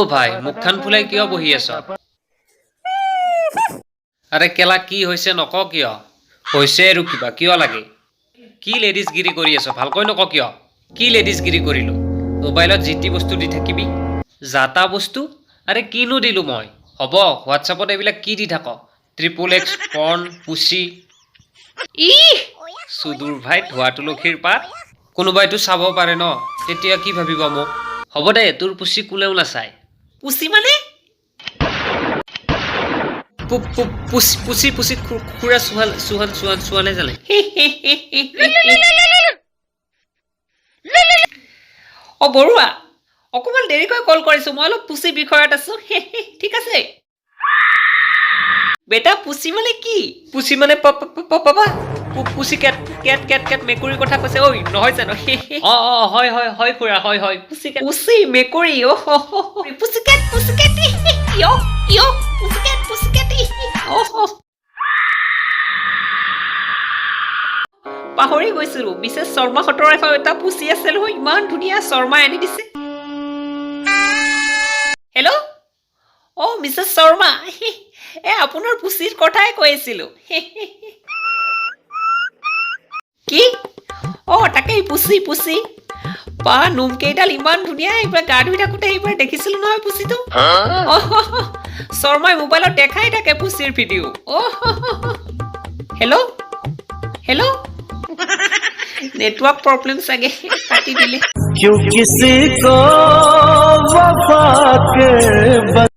ভাই মুখখান ফুলাই কিয় বহি আছ আৰে কেলা কি হৈছে নক কিয় হৈছে আৰু কিবা কিয় লাগে কি লেডিজ গিৰি কৰি আছ ভালকৈ নক কিয় কি লেডিজ গিৰি কৰিলো মোবাইলত জিটি বস্তু দি থাকিবি জাতা বস্তু আৰে কিনো দিলু মই হ'ব হোৱাটছআপত এইবিলাক কি দি থাক XXX পৰ্ন পুচি ই সুদূৰ ভাই ধোৱা তুলসীৰ পাত কোনোবাইতো চাব পাৰে ন তেতিয়া কি ভাবিব মোক হ'ব দে তোৰ পুচি কুলেও নাচায় পুচি মানে পুচি পুচি খুৰা সুহানে জানে অ বৰুৱা অকমান দেৰিকৈ কল কৰিছো মই অলপ পুচি বিষয়ত আছো ঠিক আছে বেটা পুচি মানে কি পুচি মানে পাপা পুচি কেট মেকুৰীৰ কথা কৈছে ঐ নহয় জানো অ হয় খুৰা হয় পুচি মেকুৰী অ পুচি কেট ইয়ো পুচি কেট অ পাহৰি গৈছিলো মিছেছ শৰ্মা হতৰ এটা পুচি আছিল হয় ইমান ধুনীয়া শৰ্মা আনি দিছে হেল্ল' অ মিছেছ শৰ্মা আপোনাৰ পুচিৰ কথাই কৈছিলো কি অ তাকেই পুচি পা নুম কেইডাল ইমান ধুনীয়া এইবাৰ গা ধুই থাকোতে এইবাৰ দেখিছিলো নহয় পুচিটো শৰ্মাই মোবাইলত দেখাই থাকে পুচিৰ ভিডিঅ' হেল্ল' नेटवर्क प्रॉब्लम सगे काटी दिले क्यों किसी को वफा के